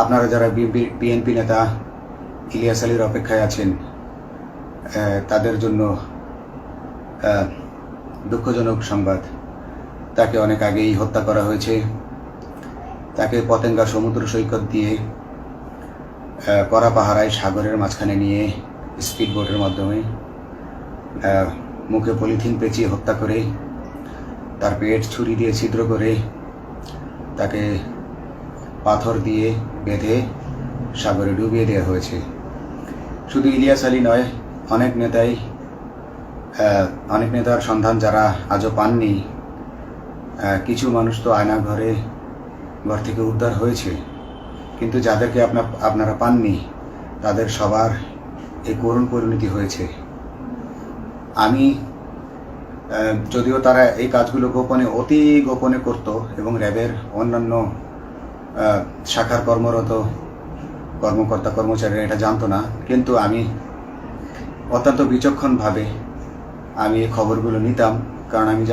আপনারা যারা বিএনপি নেতা ইলিয়াস আলীর অপেক্ষায় আছেন, তাদের জন্য দুঃখজনক সংবাদ। তাকে অনেক আগেই হত্যা করা হয়েছে। তাকে পতেঙ্গা সমুদ্র সৈকত দিয়ে কড়া পাহারায় সাগরের মাঝখানে নিয়ে স্পিডবোটের মাধ্যমে মুখে পলিথিন পেঁচিয়ে হত্যা করে, তার পেট ছুরি দিয়ে ছিদ্র করে, তাকে পাথর দিয়ে বেঁধে সাগরে ডুবিয়ে দেওয়া হয়েছে। শুধু ইলিয়াস আলী নয়, অনেক নেতার সন্ধান যারা আজও পাননি। কিছু মানুষ তো ঘর থেকে উদ্ধার হয়েছে, কিন্তু যাদেরকে আপনারা পাননি তাদের সবার এই করুণ পরিণতি হয়েছে। আমি যদিও তারা এই কাজগুলো গোপনে, অতি গোপনে করত এবং র্যাবের অন্যান্য শাখার কর্মরত কর্মকর্তা কর্মচারীরা এটা জানতো না, কিন্তু আমি অত্যন্ত বিচক্ষণভাবে আমি এই খবরগুলো নিতাম, কারণ আমি